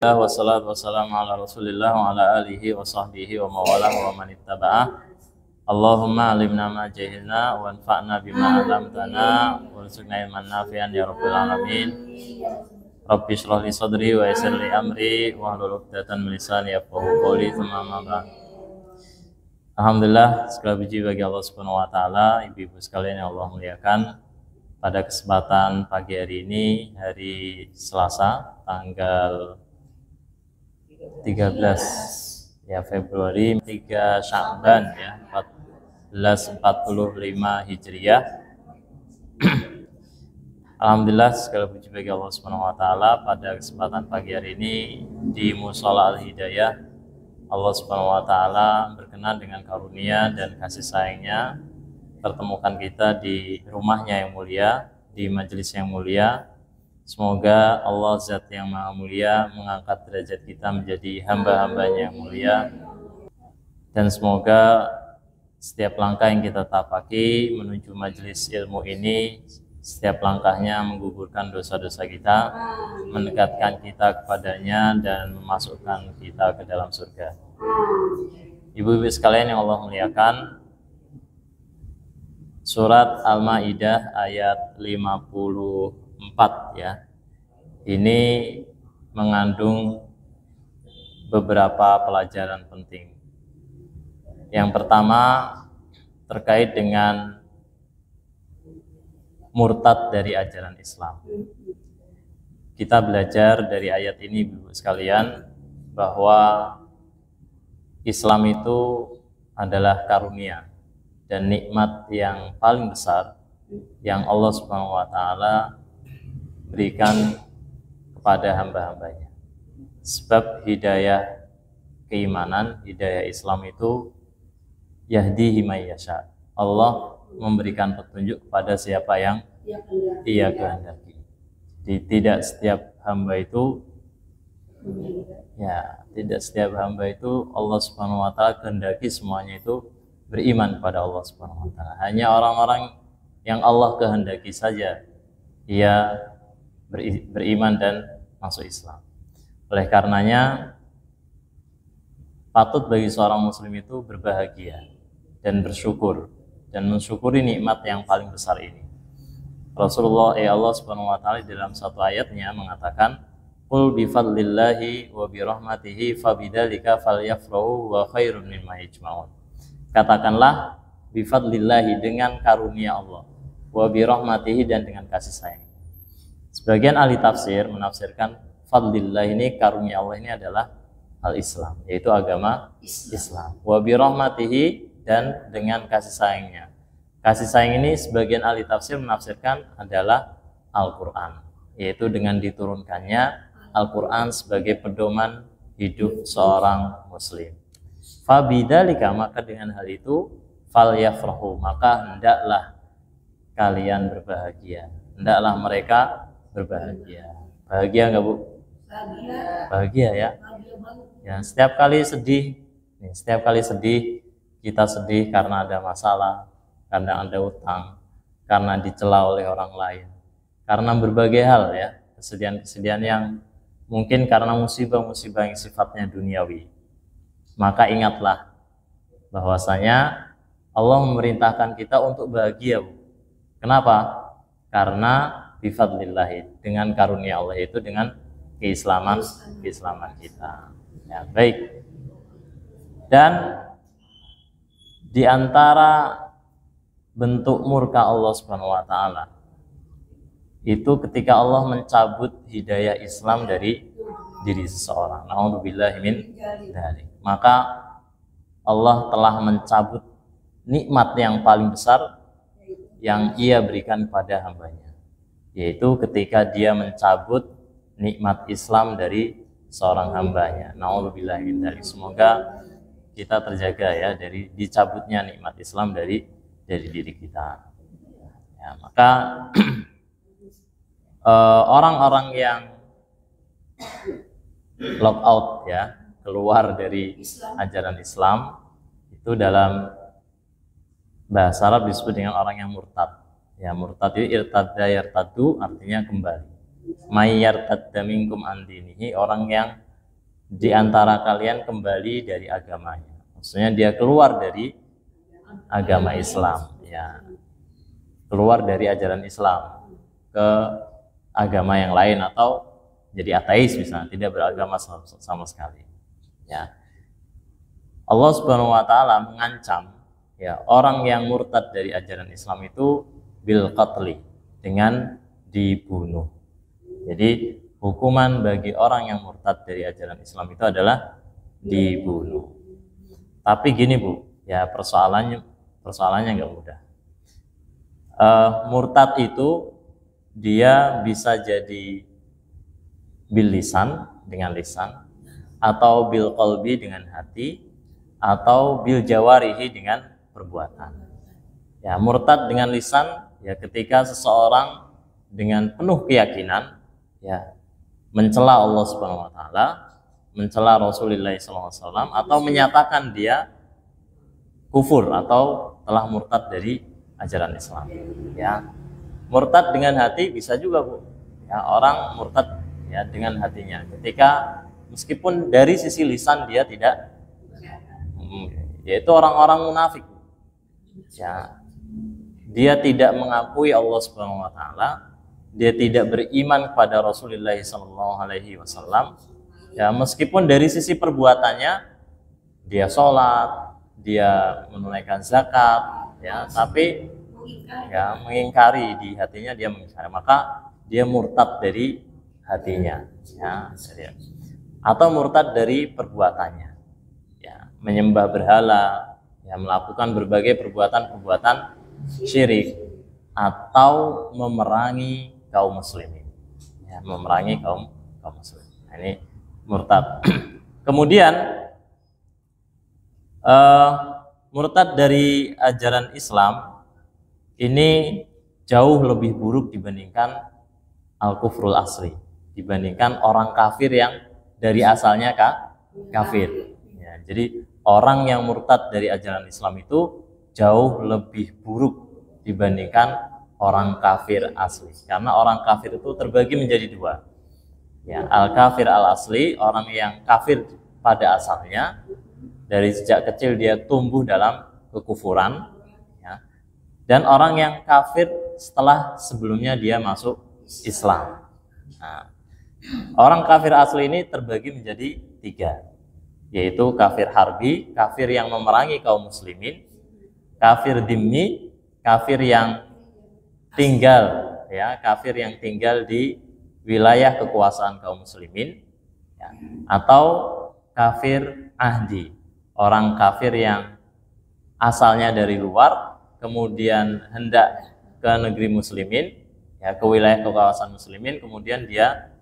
Wassalatu wassalamu ala rasulillah wa ala alihi wa sahbihi wa mawalah wa man ittaba'ah. Allahumma alimna ma jahilna wa anfa'na bima 'allamtana warzuqna ilman nafi'an ya rabbal alamin. Rabbi shrah li sadri wa yassir li amri wa hlul 'uqdatam min lisani yafqahu qawli. Tsumma ba'd. Alhamdulillah, segala puji bagi Allah Subhanahu wa taala. Ibu-ibu sekalian yang Allah muliakan, pada kesempatan pagi hari ini, hari Selasa, tanggal 13 Februari 3 Sya'ban 1445 Hijriah. Alhamdulillah, segala puji bagi Allah Subhanahu wa taala. Pada kesempatan pagi hari ini di Mushola Al-Hidayah, Allah Subhanahu wa taala berkenan dengan karunia dan kasih sayangnya pertemukan kita di rumahnya yang mulia, di majelis yang mulia. Semoga Allah Zat yang Maha Mulia mengangkat derajat kita menjadi hamba-hambanya yang mulia, dan semoga setiap langkah yang kita tapaki menuju majelis ilmu ini, setiap langkahnya menggugurkan dosa-dosa kita, mendekatkan kita kepadanya, dan memasukkan kita ke dalam surga. Ibu-ibu sekalian yang Allah muliakan, surat Al-Maidah ayat 54 ini mengandung beberapa pelajaran penting. Yang pertama terkait dengan murtad dari ajaran Islam. Kita belajar dari ayat ini, Ibu sekalian, bahwa Islam itu adalah karunia dan nikmat yang paling besar yang Allah Subhanahu wa taala berikan kepada hamba-hambanya. Sebab hidayah keimanan, hidayah Islam itu yahdihi may yasha. Allah memberikan petunjuk kepada siapa yang Ia kehendaki. Jadi tidak setiap hamba itu Allah Subhanahu wa taala kehendaki semuanya itu beriman kepada Allah Subhanahu wa taala. Hanya orang-orang yang Allah kehendaki saja ia beriman dan masuk Islam. Oleh karenanya patut bagi seorang muslim itu berbahagia dan bersyukur dan mensyukuri nikmat yang paling besar ini. Rasulullah Allah Subhanahu wa taala dalam satu ayatnya mengatakan, "Qul bi fadlillahi wa bi rahmatihi fabidzalika falyafrahu wa khairum mimma yajma'un." Katakanlah bi fadlillahi, dengan karunia Allah, wa bi rahmatihi, dan dengan kasih sayang. Sebagian ahli tafsir menafsirkan fadlillah ini, karunia Allah ini adalah al-Islam, yaitu agama Islam. Wa bi rahmatihi, dan dengan kasih sayangnya. Kasih sayang ini sebagian ahli tafsir menafsirkan adalah Al-Quran, yaitu dengan diturunkannya Al-Quran sebagai pedoman hidup seorang muslim. Fabidzalika, maka dengan hal itu, falyafrahu, maka hendaklah kalian berbahagia, hendaklah mereka berbahagia. Bahagia nggak, Bu? Bahagia ya. Ya, setiap kali sedih, kita sedih karena ada masalah, karena ada utang, karena dicela oleh orang lain, karena berbagai hal ya, kesedihan-kesedihan yang mungkin karena musibah-musibah yang sifatnya duniawi. Maka ingatlah bahwasanya Allah memerintahkan kita untuk bahagia, Bu. Kenapa? Karena bifadlillahi, dengan karunia Allah, itu dengan keislaman kita. Ya, baik. Dan di antara bentuk murka Allah Subhanahu wa taala itu ketika Allah mencabut hidayah Islam dari diri seseorang. Na'udzubillahi min dzalik. Maka Allah telah mencabut nikmat yang paling besar yang Ia berikan kepada hambanya, yaitu ketika Dia mencabut nikmat Islam dari seorang hambanya. Na'udzubillahi min dzalik. Semoga kita terjaga ya dari dicabutnya nikmat Islam dari diri kita. Ya, maka orang-orang yang lock out ya, keluar dari ajaran Islam, itu dalam bahasa Arab disebut dengan orang yang murtad. Ya, murtad itu irtadda yartaddu, artinya kembali. May yartadda minkum an dinihi, orang yang di antara kalian kembali dari agamanya. Maksudnya dia keluar dari agama Islam, ya, keluar dari ajaran Islam ke agama yang lain atau jadi ateis misalnya, tidak beragama sama sekali. Ya. Allah Subhanahu wa taala mengancam ya orang yang murtad dari ajaran Islam itu bil qatli, dengan dibunuh. Jadi hukuman bagi orang yang murtad dari ajaran Islam itu adalah dibunuh. Tapi gini Bu, ya persoalannya nggak mudah. Murtad itu dia bisa jadi bil lisan, dengan lisan, atau bil qalbi, dengan hati, atau bil jawarihi, dengan perbuatan. Ya, murtad dengan lisan ya ketika seseorang dengan penuh keyakinan ya mencela Allah Subhanahu wa taala, mencela Rasulullah SAW, atau menyatakan dia kufur atau telah murtad dari ajaran Islam. Ya, murtad dengan hati bisa juga Bu. Ya, orang murtad ya dengan hatinya ketika meskipun dari sisi lisan dia tidak, yaitu orang-orang munafik. Ya, dia tidak mengakui Allah Subhanahu wa taala, dia tidak beriman kepada Rasulullah SAW. Ya, meskipun dari sisi perbuatannya dia sholat, dia menunaikan zakat, ya, tapi ya mengingkari di hatinya, dia mengingkari, maka dia murtad dari hatinya, ya, atau murtad dari perbuatannya, ya, menyembah berhala, ya, melakukan berbagai perbuatan-perbuatan syirik, atau memerangi kaum muslimin, ya, memerangi kaum muslimin. Nah, ini murtad. Kemudian murtad dari ajaran Islam ini jauh lebih buruk dibandingkan al-kufrul asli, dibandingkan orang kafir yang dari asalnya kafir. Ya, jadi orang yang murtad dari ajaran Islam itu jauh lebih buruk dibandingkan orang kafir asli, karena orang kafir itu terbagi menjadi dua. Ya, al-kafir al-asli, orang yang kafir pada asalnya, dari sejak kecil dia tumbuh dalam kekufuran, ya. Dan orang yang kafir setelah sebelumnya dia masuk Islam. Nah, orang kafir asli ini terbagi menjadi tiga, yaitu kafir harbi, kafir yang memerangi kaum muslimin, kafir dhimmi, kafir yang tinggal, ya, kafir yang tinggal di wilayah kekuasaan kaum muslimin, ya, atau kafir ahdi, orang kafir yang asalnya dari luar kemudian hendak ke negeri muslimin, ya, ke wilayah kekuasaan muslimin, kemudian dia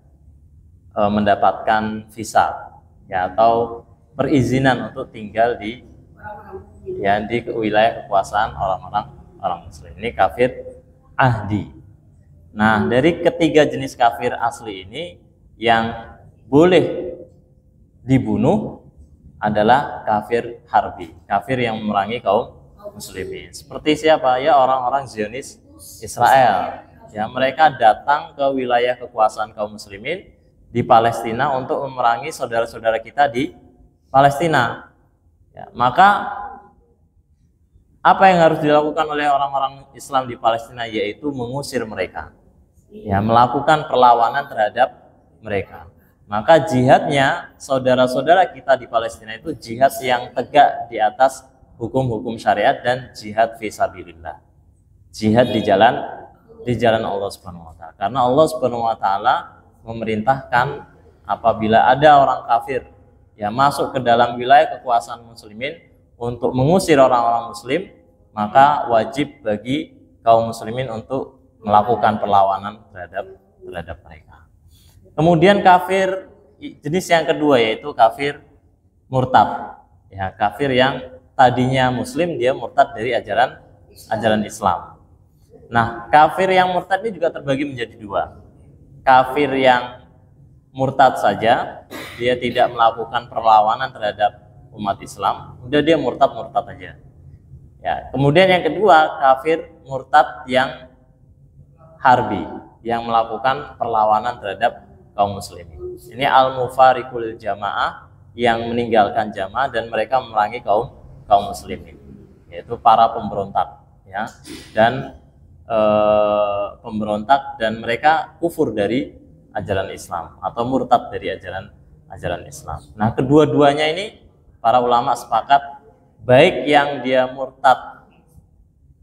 mendapatkan visa, ya, atau perizinan untuk tinggal di, ya, di wilayah kekuasaan orang muslim. Ini kafir ahdi. Nah, dari ketiga jenis kafir asli ini yang boleh dibunuh adalah kafir harbi, kafir yang memerangi kaum muslimin. Seperti siapa? Ya, orang-orang Zionis Israel. Ya, mereka datang ke wilayah kekuasaan kaum muslimin di Palestina untuk memerangi saudara-saudara kita di Palestina. Ya, maka apa yang harus dilakukan oleh orang-orang Islam di Palestina, yaitu mengusir mereka, ya, melakukan perlawanan terhadap mereka. Maka jihadnya saudara-saudara kita di Palestina itu jihad yang tegak di atas hukum-hukum syariat dan jihad fisabilillah, jihad di jalan Allah Subhanahu wa taala. Karena Allah Subhanahu wa taala memerintahkan apabila ada orang kafir yang masuk ke dalam wilayah kekuasaan muslimin untuk mengusir orang-orang muslim, maka wajib bagi kaum muslimin untuk melakukan perlawanan terhadap mereka. Kemudian kafir jenis yang kedua yaitu kafir murtad. Ya, kafir yang tadinya muslim dia murtad dari ajaran Islam. Nah, kafir yang murtad ini juga terbagi menjadi dua. Kafir yang murtad saja, dia tidak melakukan perlawanan terhadap umat Islam, udah dia murtad aja. Ya, kemudian yang kedua, kafir murtad yang harbi, yang melakukan perlawanan terhadap kaum muslimin. Ini al-mufariqul jamaah, yang meninggalkan jamaah dan mereka memerangi kaum muslimin, yaitu para pemberontak, ya, dan pemberontak, dan mereka kufur dari ajaran Islam atau murtad dari ajaran Islam. Nah, kedua-duanya ini para ulama sepakat, baik yang dia murtad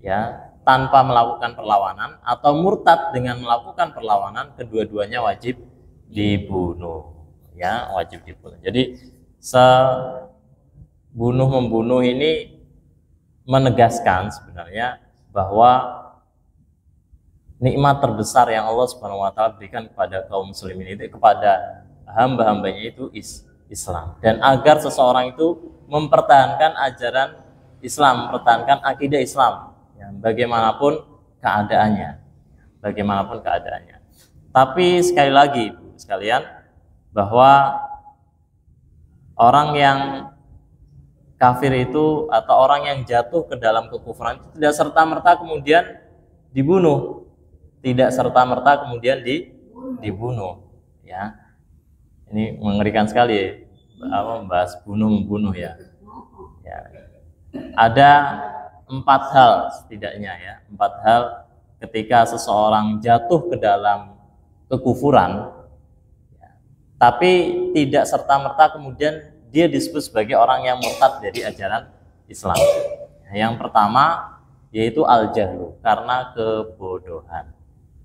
ya tanpa melakukan perlawanan atau murtad dengan melakukan perlawanan, kedua-duanya wajib dibunuh, ya, wajib dibunuh. Jadi bunuh membunuh ini menegaskan sebenarnya bahwa nikmat terbesar yang Allah Subhanahu wa taala berikan kepada kaum muslimin itu, kepada hamba-hambanya itu Islam. Dan agar seseorang itu mempertahankan ajaran Islam, mempertahankan akidah Islam, ya, bagaimanapun keadaannya. Tapi sekali lagi, Ibu sekalian, bahwa orang yang kafir itu atau orang yang jatuh ke dalam kekufuran itu tidak serta-merta kemudian dibunuh. Tidak serta-merta kemudian dibunuh, ya. Ini mengerikan sekali membahas bunuh-membunuh, ya. Ada 4 hal setidaknya, ya, 4 hal ketika seseorang jatuh ke dalam kekufuran, ya, tapi tidak serta-merta kemudian dia disebut sebagai orang yang murtad dari ajaran Islam. Yang pertama yaitu al-jahlu, karena kebodohan.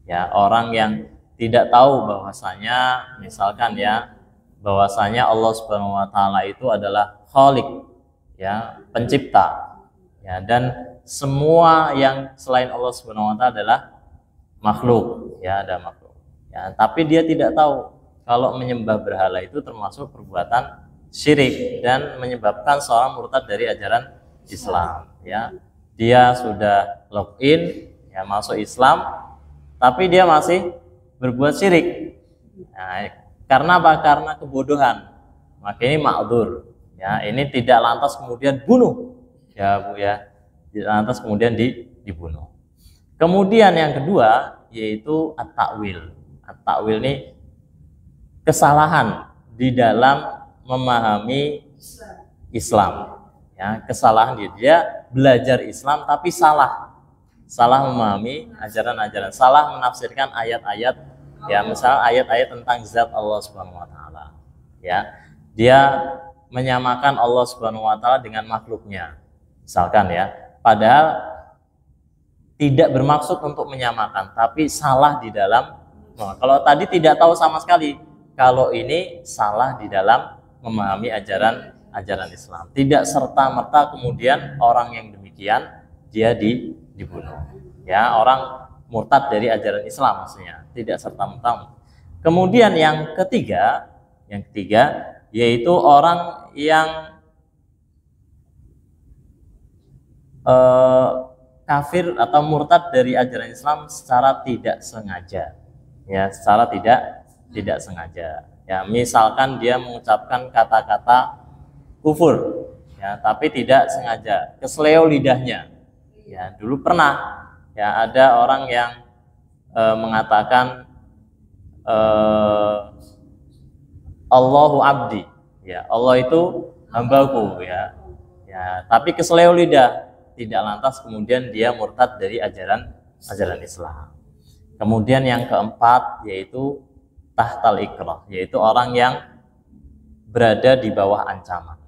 Ya, orang yang tidak tahu bahwasanya, misalkan ya, bahwasanya Allah Subhanahu wa taala itu adalah Khaliq, ya, pencipta, ya, dan semua yang selain Allah Subhanahu wa taala adalah makhluk, ya, ada makhluk. Ya, tapi dia tidak tahu kalau menyembah berhala itu termasuk perbuatan syirik dan menyebabkan seorang murtad dari ajaran Islam, ya. Dia sudah login, ya, masuk Islam, tapi dia masih berbuat syirik. Nah, karena apa? Karena kebodohan. Maka ini ma'dzur. Ya, ini tidak lantas kemudian bunuh. Ya, Bu, ya. Tidak lantas kemudian dibunuh. Kemudian yang kedua yaitu at-ta'wil. At-ta'wil ini kesalahan di dalam memahami Islam. Ya, kesalahan dia belajar Islam tapi salah memahami ajaran-ajaran, salah menafsirkan ayat-ayat, ya, misalnya ayat-ayat tentang zat Allah Subhanahu wa taala, ya. Dia menyamakan Allah Subhanahu wa taala dengan makhluknya. Misalkan, ya, padahal tidak bermaksud untuk menyamakan, tapi salah di dalam, kalau tadi tidak tahu sama sekali, kalau ini salah di dalam memahami ajaran Islam. Tidak serta-merta kemudian orang yang demikian dia dibunuh, ya, orang murtad dari ajaran Islam maksudnya, tidak serta-merta. Kemudian yang ketiga yaitu orang yang kafir atau murtad dari ajaran Islam secara tidak sengaja, ya, secara tidak sengaja, ya. Misalkan dia mengucapkan kata-kata kufur, ya, tapi tidak sengaja, keseleo lidahnya. Ya, dulu pernah, ya, ada orang yang mengatakan Allahu abdi, ya, Allah itu hambaku, ya, tapi keseleo lidah, tidak lantas kemudian dia murtad dari ajaran Islam. Kemudian yang keempat yaitu tahtal ikrah, yaitu orang yang berada di bawah ancaman.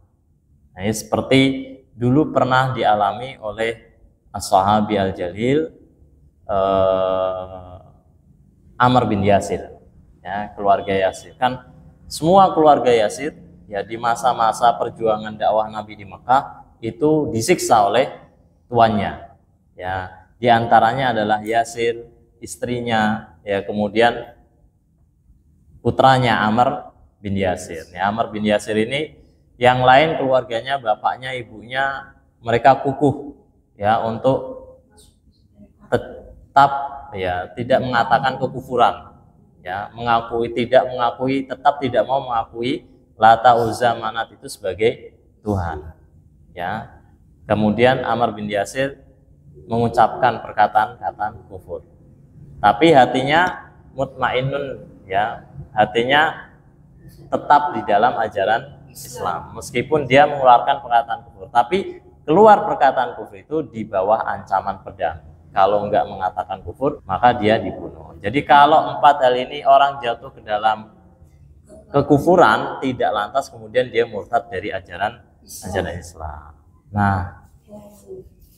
Nah, ini seperti dulu pernah dialami oleh as-sahabi al-jalil Amr bin Yasir, ya, keluarga Yasir. Kan semua keluarga Yasir, ya, di masa-masa perjuangan dakwah Nabi di Mekah itu disiksa oleh tuannya, ya. Di antaranya adalah Yasir, istrinya, ya, kemudian putranya Amr bin Yasir. Ya, Amr bin Yasir ini, yang lain keluarganya, bapaknya, ibunya, mereka kukuh, ya, untuk tetap, ya, tidak mengatakan kekufuran, ya, tetap tidak mau mengakui Lata, Uzza, Manat itu sebagai Tuhan, ya. Kemudian Amr bin Yasir mengucapkan perkataan kufur, tapi hatinya mutmainnun, ya, hatinya tetap di dalam ajaran Islam, meskipun dia mengeluarkan perkataan kufur, tapi keluar perkataan kufur itu di bawah ancaman pedang. Kalau enggak mengatakan kufur, maka dia dibunuh. Jadi kalau 4 hal ini orang jatuh ke dalam kekufuran, tidak lantas kemudian dia murtad dari ajaran Islam. Nah,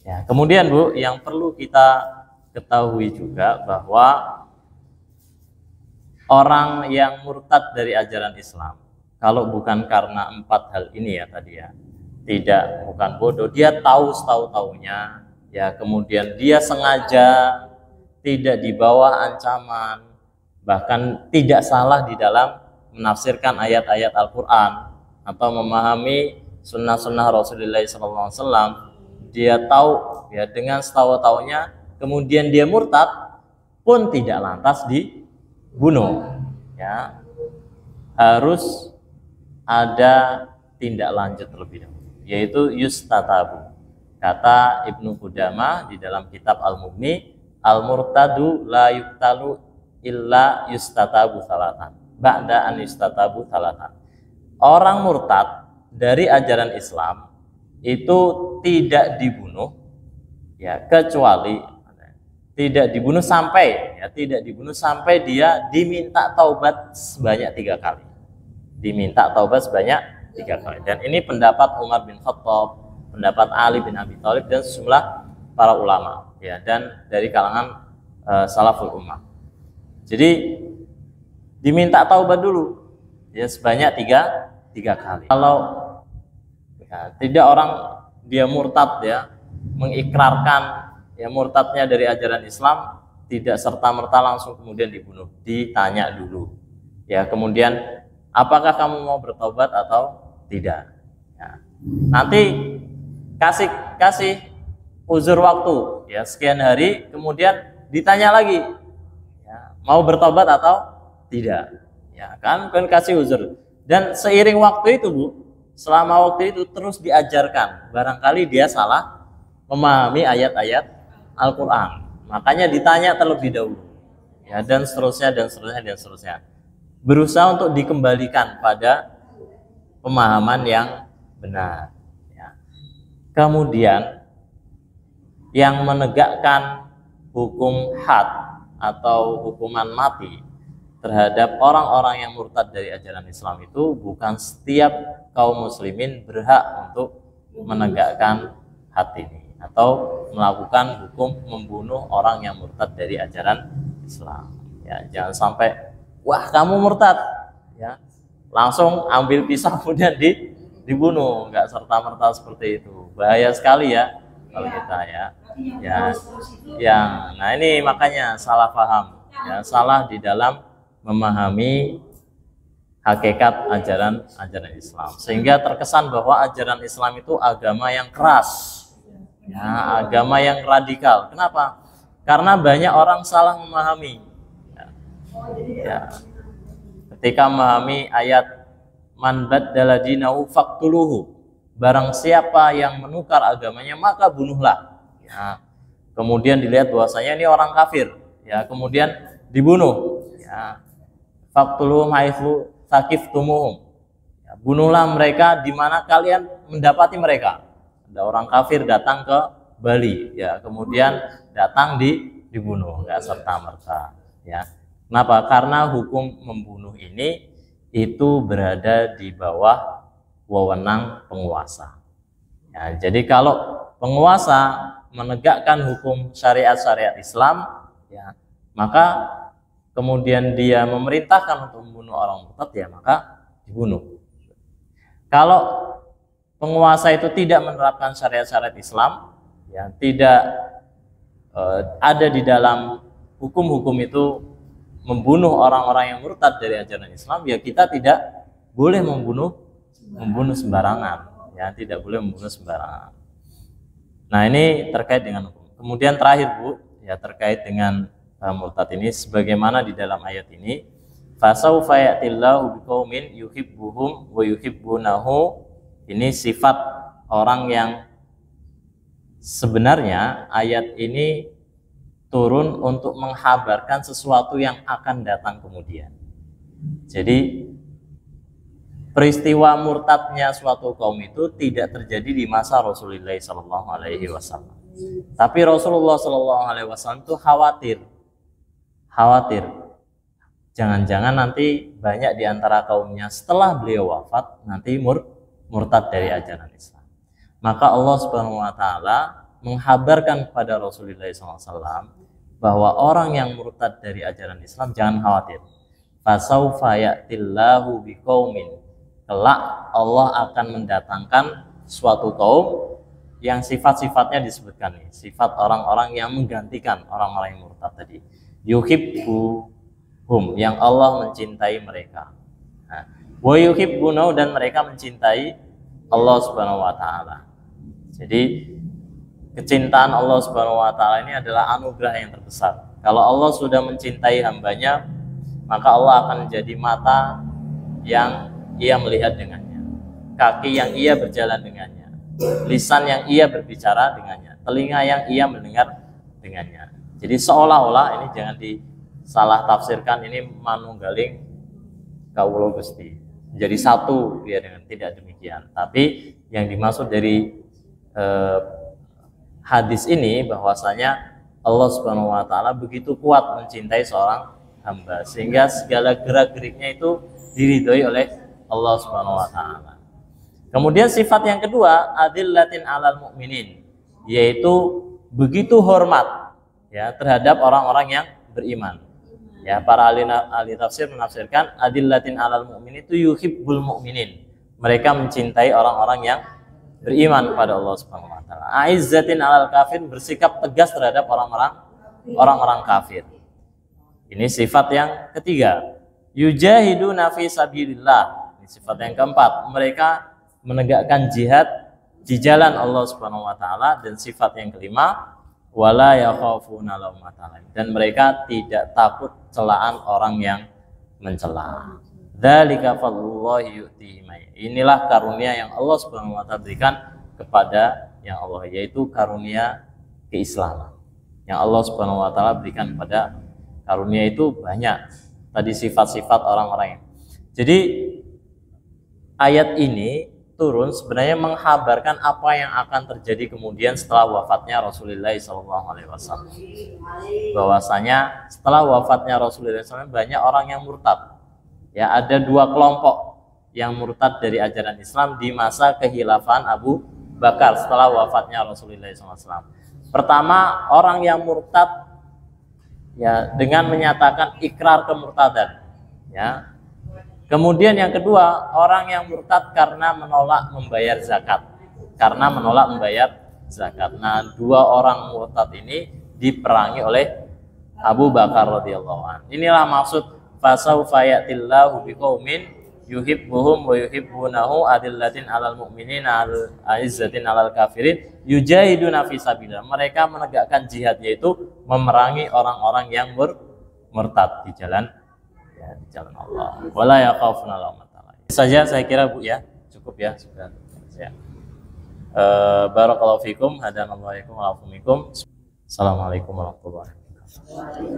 ya, kemudian Bu, yang perlu kita ketahui juga bahwa orang yang murtad dari ajaran Islam, kalau bukan karena 4 hal ini ya tadi ya, bukan bodoh, dia tahu setahu-taunya, ya, kemudian dia sengaja tidak di bawah ancaman, bahkan tidak salah di dalam menafsirkan ayat-ayat Al-Quran atau memahami sunnah-sunnah Rasulullah SAW, dia tahu ya dengan setahu-taunya, kemudian dia murtad pun tidak lantas dibunuh, ya, harus ada tindak lanjut terlebih dahulu, yaitu yustatabu. Kata Ibnu Qudamah di dalam kitab Al-Mughni, al-murtadu la yuktalu illa yustatabu salatan ba'da an yustatabu salatan. Orang murtad dari ajaran Islam itu tidak dibunuh, ya, kecuali tidak dibunuh sampai dia diminta taubat sebanyak 3 kali. Diminta taubat sebanyak 3 kali. Dan ini pendapat Umar bin Khattab, pendapat Ali bin Abi Thalib, dan sejumlah para ulama, ya, dan dari kalangan salaful ummah. Jadi diminta taubat dulu, ya, sebanyak 3 kali. Kalau ya, tidak orang dia murtad, ya, mengikrarkan ya murtadnya dari ajaran Islam, tidak serta-merta langsung kemudian dibunuh, ditanya dulu, ya, kemudian apakah kamu mau bertobat atau tidak, ya. Nanti kasih uzur waktu, ya, sekian hari, kemudian ditanya lagi, ya, mau bertobat atau tidak, ya, kan kasih uzur. Dan seiring waktu itu, Bu, selama waktu itu terus diajarkan, barangkali dia salah memahami ayat-ayat Al-Quran, makanya ditanya terlebih dahulu, ya, dan seterusnya. Berusaha untuk dikembalikan pada pemahaman yang benar, ya. Kemudian yang menegakkan hukum had atau hukuman mati terhadap orang-orang yang murtad dari ajaran Islam itu bukan setiap kaum muslimin berhak untuk menegakkan had ini atau melakukan hukum membunuh orang yang murtad dari ajaran Islam, ya. Jangan sampai, wah, kamu murtad, ya, langsung ambil pisau kemudian dibunuh, nggak serta-merta seperti itu. Bahaya sekali, ya, kalau kita, ya. Nah, ini makanya salah paham, ya, salah di dalam memahami hakikat ajaran Islam, sehingga terkesan bahwa ajaran Islam itu agama yang keras, ya, agama yang radikal. Kenapa? Karena banyak orang salah memahami, ya. Ketika memahami ayat man baddala dinahu faqtuluhu, barang siapa yang menukar agamanya maka bunuhlah, ya. Kemudian dilihat bahwasanya ini orang kafir, ya, kemudian dibunuh, ya. Faqtuluhum haitsu saqiftumuhum, ya, bunuhlah mereka di mana kalian mendapati mereka. Ada orang kafir datang ke Bali, ya, kemudian datang dibunuh, nggak serta-merta, ya. Kenapa? Karena hukum membunuh ini itu berada di bawah wewenang penguasa, ya. Jadi kalau penguasa menegakkan hukum syariat Islam, ya, maka kemudian dia memerintahkan untuk membunuh orang murtad, ya, maka dibunuh. Kalau penguasa itu tidak menerapkan syariat Islam, ya, tidak ada di dalam hukum-hukum itu membunuh orang-orang yang murtad dari ajaran Islam, ya, kita tidak boleh membunuh sembarangan, ya, tidak boleh membunuh sembarangan. Nah, ini terkait dengan hukum. Kemudian terakhir, Bu, ya, terkait dengan murtad ini, sebagaimana di dalam ayat ini, fasaufa ya'tillahu biqaumin yuhibbuhum wa yuhibbunahu. Ini sifat orang yang sebenarnya ayat ini turun untuk menghabarkan sesuatu yang akan datang kemudian. Jadi peristiwa murtadnya suatu kaum itu tidak terjadi di masa Rasulullah Shallallahu Alaihi Wasallam. Tapi Rasulullah Shallallahu Alaihi Wasallam itu khawatir, jangan-jangan nanti banyak di antara kaumnya setelah beliau wafat nanti murtad dari ajaran Islam. Maka Allah Subhanahu Wa Taala menghabarkan kepada Rasulullah SAW bahwa orang yang murtad dari ajaran Islam jangan khawatir. Fasaufa ya'tillahu biqaumin, kelak Allah akan mendatangkan suatu kaum yang sifat-sifatnya disebutkan nih, sifat orang-orang yang menggantikan orang-orang yang murtad tadi. Yuhibbuhum, yang Allah mencintai mereka. Wa yuhibbunahu, dan mereka mencintai Allah Subhanahu Wa Taala. Jadi kecintaan Allah Subhanahu Wa Taala ini adalah anugerah yang terbesar. Kalau Allah sudah mencintai hambanya, maka Allah akan menjadi mata yang ia melihat dengannya, kaki yang ia berjalan dengannya, lisan yang ia berbicara dengannya, telinga yang ia mendengar dengannya. Jadi seolah-olah ini jangan disalah tafsirkan, ini manunggaling kawula Gusti, jadi satu dia dengan, tidak demikian. Tapi yang dimaksud dari hadis ini bahwasanya Allah Subhanahu Wa Taala begitu kuat mencintai seorang hamba sehingga segala gerak-geriknya itu diridhoi oleh Allah Subhanahu Wa Taala. Kemudian sifat yang kedua, adillatin alal mu'minin, yaitu begitu hormat ya terhadap orang-orang yang beriman. Ya, para ahli tafsir menafsirkan adillatin alal mu'minin itu yuhibbul mu'minin. Mereka mencintai orang-orang yang beriman kepada Allah Subhanahu Wa Taala. Aizzatin alal kafir, bersikap tegas terhadap orang-orang kafir. Ini sifat yang ketiga. Yujahiduna fi sabilillah. Ini sifat yang keempat. Mereka menegakkan jihad di jalan Allah Subhanahu Wa Taala. Dan sifat yang kelima, wala yakhafuna laumata laim, dan mereka tidak takut celaan orang yang mencela. Dzalika fadlullahi yu'tihi may. Inilah karunia yang Allah Subhanahu Wa Taala berikan kepada yang Allah, yaitu karunia keislaman. Yang Allah Subhanahu Wa Taala berikan kepada karunia itu banyak. Tadi sifat-sifat orang-orang yang. Jadi ayat ini turun sebenarnya menghabarkan apa yang akan terjadi kemudian setelah wafatnya Rasulullah SAW. Bahwasanya setelah wafatnya Rasulullah SAW banyak orang yang murtad. Ya, ada dua kelompok yang murtad dari ajaran Islam di masa kekhilafan Abu Bakar setelah wafatnya Rasulullah SAW. Pertama, orang yang murtad ya dengan menyatakan ikrar kemurtadan. Ya. Kemudian yang kedua, orang yang murtad karena menolak membayar zakat. Nah, dua orang murtad ini diperangi oleh Abu Bakar radhiyallahu anhu. Inilah maksud fasaufa ya'tillahu biqaumin yuhibbuhum wa yuhibbunahu adillatin 'alal mu'minina a'izzatin 'alal kafirin yujahiduna fi sabilillah. Mereka menegakkan jihad, yaitu memerangi orang-orang yang murtad di jalan Allah. Wala yakhafuna laumata laim. Saja saya kira Bu ya, cukup ya sudah ya. Barakallahu fikum, hadanallahu wa iyyakum. Assalamualaikum warahmatullahi wabarakatuh.